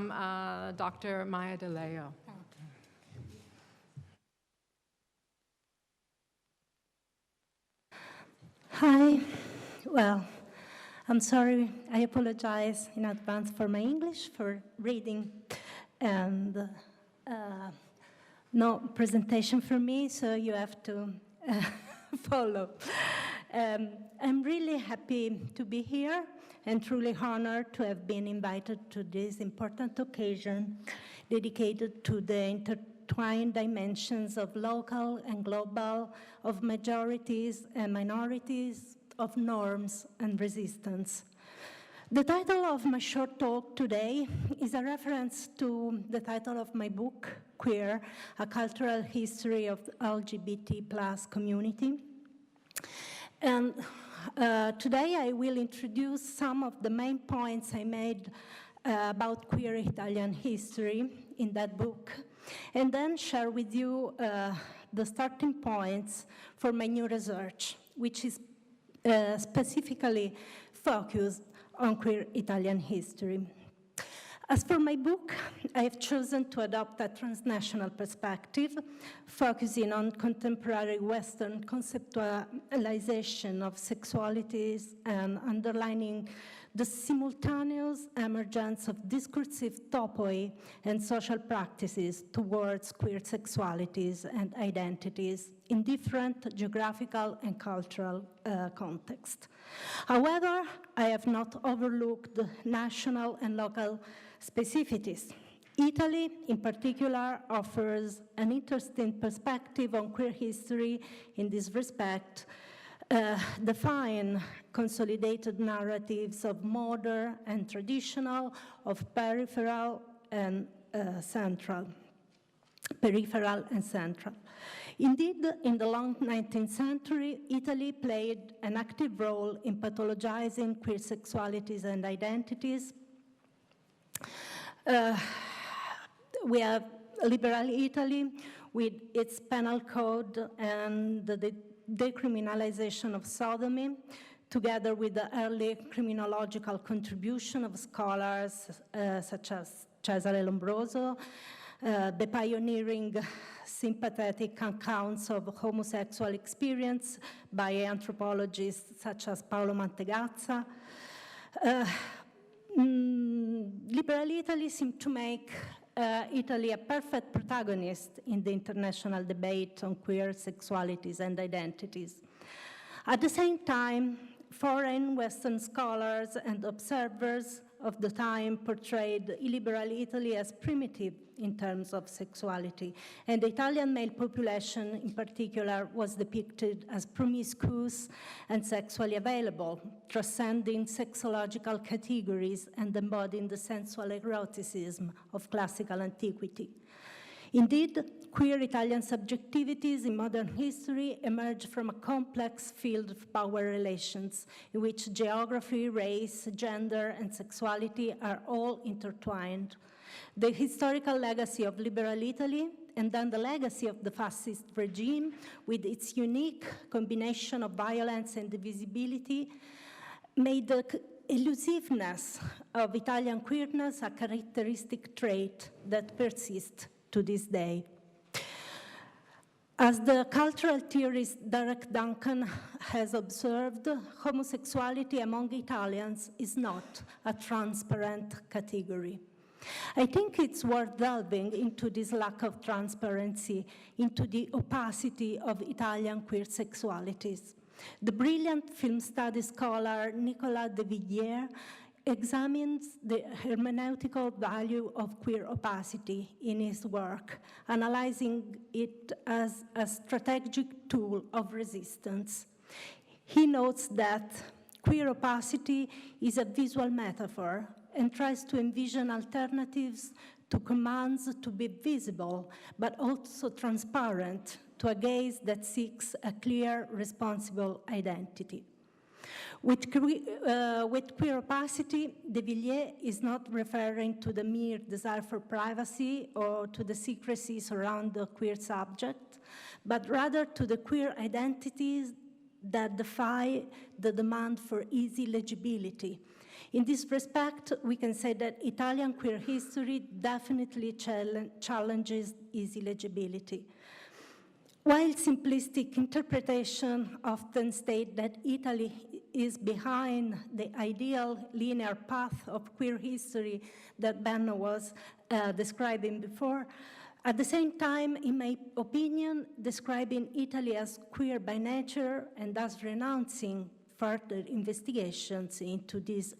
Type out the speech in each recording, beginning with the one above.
from Dr. Maya DeLeo. Hi. Well, I'm sorry. I apologize in advance for my English, for reading, and no presentation for me, so you have to follow. I'm really happy to be here and truly honored to have been invited to this important occasion dedicated to the intertwined dimensions of local and global, of majorities and minorities, of norms and resistance. The title of my short talk today is a reference to the title of my book, Queer, A Cultural History of the LGBT+ community. And today I will introduce some of the main points I made about queer Italian history in that book, and then share with you the starting points for my new research, which is specifically focused on queer Italian history. As for my book, I have chosen to adopt a transnational perspective, focusing on contemporary Western conceptualization of sexualities and underlining the simultaneous emergence of discursive topoi and social practices towards queer sexualities and identities in different geographical and cultural contexts. However, I have not overlooked the national and local specificities. Italy, in particular, offers an interesting perspective on queer history in this respect, define consolidated narratives of modern and traditional, of peripheral and central. Indeed, in the long 19th century, Italy played an active role in pathologizing queer sexualities and identities. We have liberal Italy with its penal code and the decriminalization of sodomy, together with the early criminological contribution of scholars such as Cesare Lombroso, the pioneering sympathetic accounts of homosexual experience by anthropologists such as Paolo Mantegazza. Liberal Italy seemed to make Italy a perfect protagonist in the international debate on queer sexualities and identities. At the same time, foreign Western scholars and observers of the time portrayed illiberal Italy as primitive in terms of sexuality, and the Italian male population in particular was depicted as promiscuous and sexually available, transcending sexological categories and embodying the sensual eroticism of classical antiquity. Indeed, queer Italian subjectivities in modern history emerge from a complex field of power relations in which geography, race, gender, and sexuality are all intertwined. The historical legacy of liberal Italy and then the legacy of the fascist regime with its unique combination of violence and divisibility made the elusiveness of Italian queerness a characteristic trait that persists to this day. As the cultural theorist Derek Duncan has observed, homosexuality among Italians is not a transparent category. I think it's worth delving into this lack of transparency, into the opacity of Italian queer sexualities. The brilliant film studies scholar Nicolas de Villiers examines the hermeneutical value of queer opacity in his work, analyzing it as a strategic tool of resistance. He notes that queer opacity is a visual metaphor and tries to envision alternatives to commands to be visible, but also transparent to a gaze that seeks a clear, responsible identity. With queer opacity, de Villiers is not referring to the mere desire for privacy or to the secrecy surrounding the queer subject, but rather to the queer identities that defy the demand for easy legibility, In this respect, we can say that Italian queer history definitely challenges its illegibility. While simplistic interpretation often state that Italy is behind the ideal linear path of queer history that Benno was describing before, at the same time, in my opinion, describing Italy as queer by nature and thus renouncing further investigations into this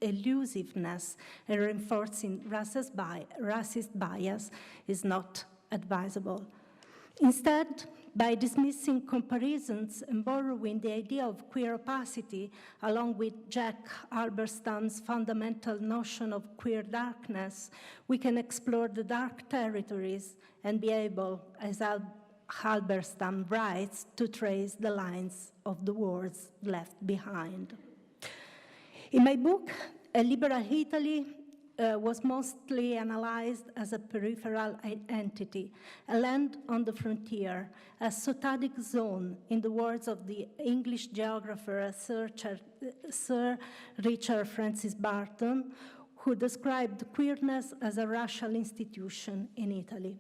elusiveness and reinforcing racist bias is not advisable. Instead, by dismissing comparisons and borrowing the idea of queer opacity, along with Jack Halberstam's fundamental notion of queer darkness, we can explore the dark territories and be able, as Halberstam writes, to trace the lines of the wars left behind. In my book, A Liberal Italy was mostly analyzed as a peripheral entity, a land on the frontier, a sotadic zone, in the words of the English geographer Sir Richard Francis Burton, who described queerness as a racial institution in Italy.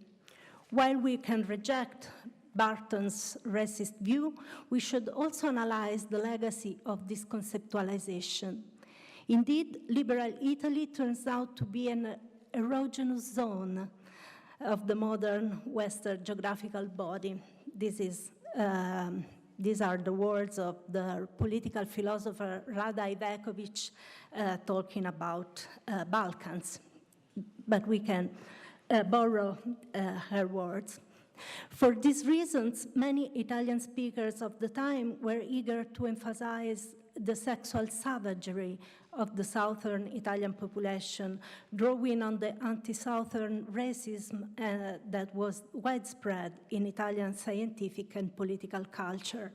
While we can reject Burton's racist view, we should also analyze the legacy of this conceptualization. Indeed, liberal Italy turns out to be an erogenous zone of the modern Western geographical body. These are the words of the political philosopher Rada Ivekovic talking about Balkans, but we can borrow her words. For these reasons, many Italian speakers of the time were eager to emphasize the sexual savagery of the southern Italian population, drawing on the anti-southern racism that was widespread in Italian scientific and political culture.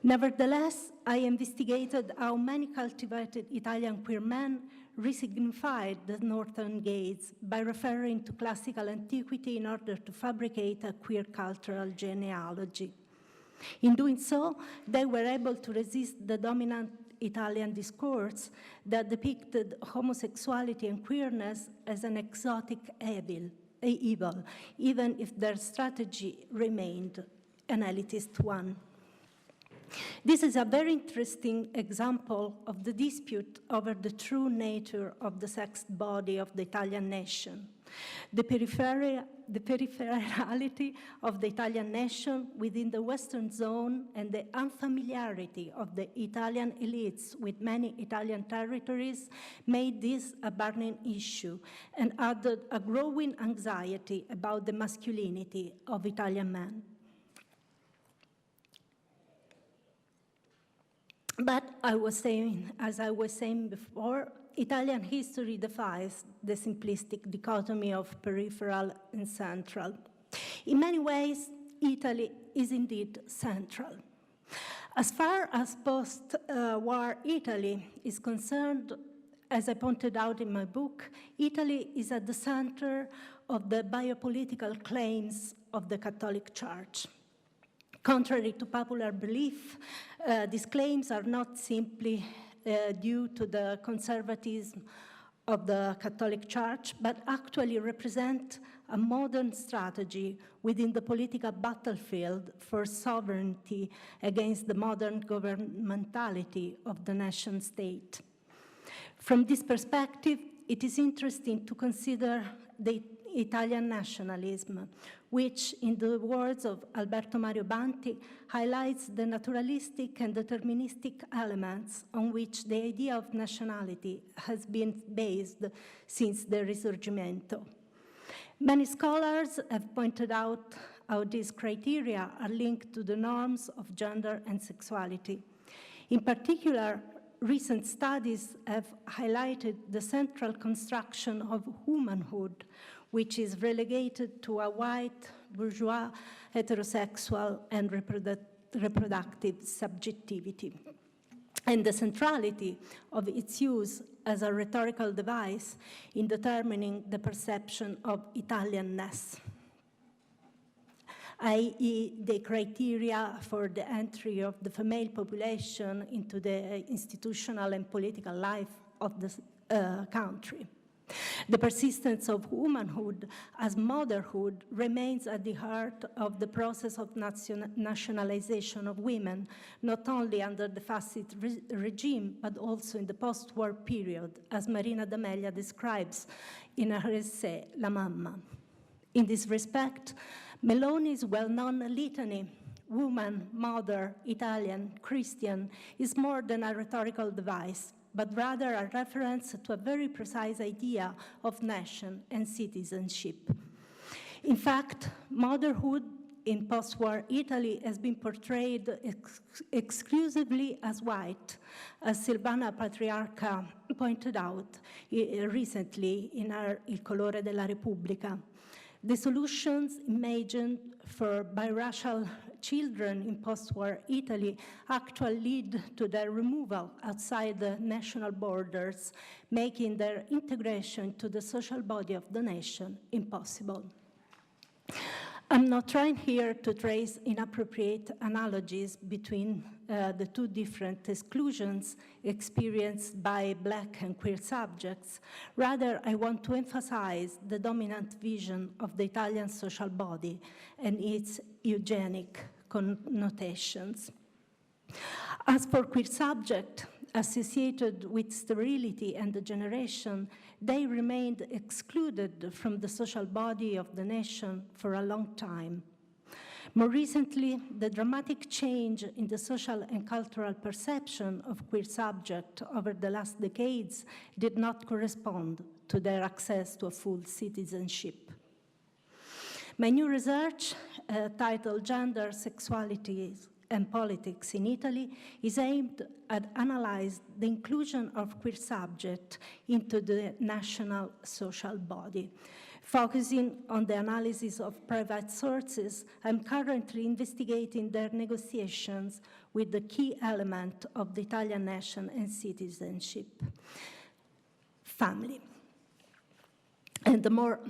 Nevertheless, I investigated how many cultivated Italian queer men resignified the northern gaze by referring to classical antiquity in order to fabricate a queer cultural genealogy. In doing so, they were able to resist the dominant Italian discourse that depicted homosexuality and queerness as an exotic evil, even if their strategy remained an elitist one. This is a very interesting example of the dispute over the true nature of the sexed body of the Italian nation. The peripherality of the Italian nation within the Western zone and the unfamiliarity of the Italian elites with many Italian territories made this a burning issue and added a growing anxiety about the masculinity of Italian men. But as I was saying before, Italian history defies the simplistic dichotomy of peripheral and central. In many ways, Italy is indeed central. As far as post-war Italy is concerned, as I pointed out in my book, Italy is at the center of the biopolitical claims of the Catholic Church. Contrary to popular belief, these claims are not simply due to the conservatism of the Catholic Church, but actually represent a modern strategy within the political battlefield for sovereignty against the modern governmentality of the nation state. From this perspective, it is interesting to consider the Italian nationalism, which, in the words of Alberto Mario Banti, highlights the naturalistic and deterministic elements on which the idea of nationality has been based since the Risorgimento. Many scholars have pointed out how these criteria are linked to the norms of gender and sexuality. In particular, recent studies have highlighted the central construction of womanhood, which is relegated to a white, bourgeois, heterosexual, and reproductive subjectivity, and the centrality of its use as a rhetorical device in determining the perception of Italianness. i.e. the criteria for the entry of the female population into the institutional and political life of the country. The persistence of womanhood as motherhood remains at the heart of the process of nationalization of women, not only under the fascist regime, but also in the post-war period, as Marina D'Amelia describes in her essay, La Mamma. In this respect, Meloni's well-known litany, woman, mother, Italian, Christian, is more than a rhetorical device, but rather a reference to a very precise idea of nation and citizenship. In fact, motherhood in post-war Italy has been portrayed exclusively as white, as Silvana Patriarca pointed out recently in her Il colore della Repubblica. The solutions imagined for biracial children in post-war Italy actually lead to their removal outside the national borders, making their integration to the social body of the nation impossible. I'm not trying here to trace inappropriate analogies between the two different exclusions experienced by Black and queer subjects. Rather, I want to emphasize the dominant vision of the Italian social body and its eugenic connotations. As for queer subjects associated with sterility and degeneration, they remained excluded from the social body of the nation for a long time. More recently, the dramatic change in the social and cultural perception of queer subjects over the last decades did not correspond to their access to a full citizenship. My new research, titled Gender, Sexuality, and Politics in Italy, is aimed at analyzing the inclusion of queer subjects into the national social body. Focusing on the analysis of private sources, I'm currently investigating their negotiations with the key element of the Italian nation and citizenship, family. And the more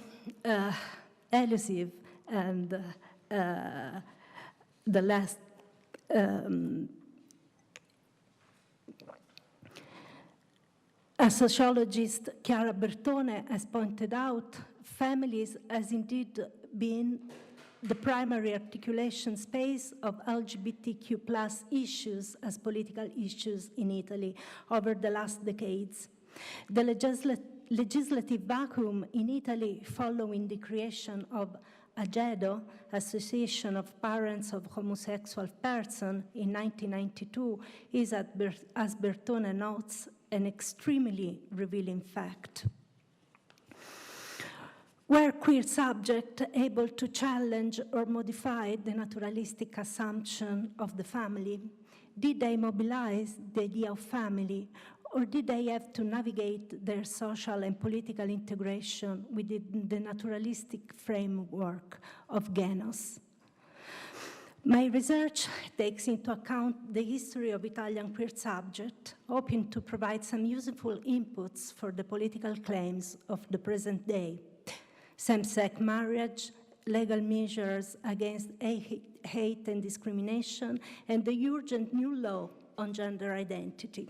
elusive and the less as sociologist Chiara Bertone has pointed out, families has indeed been the primary articulation space of LGBTQ+ issues as political issues in Italy over the last decades. The legislative vacuum in Italy following the creation of AGEDO, Association of Parents of Homosexual Persons, in 1992, is, as Bertone notes, an extremely revealing fact. Were queer subjects able to challenge or modify the naturalistic assumption of the family? Did they mobilize the idea of family, or did they have to navigate their social and political integration within the naturalistic framework of genus? My research takes into account the history of Italian queer subjects, hoping to provide some useful inputs for the political claims of the present day. Same-sex marriage, legal measures against hate and discrimination, and the urgent new law on gender identity.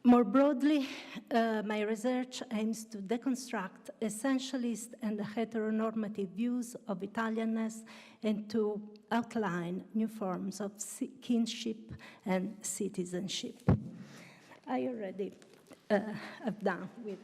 More broadly, my research aims to deconstruct essentialist and heteronormative views of Italianness and to outline new forms of kinship and citizenship. I already have done with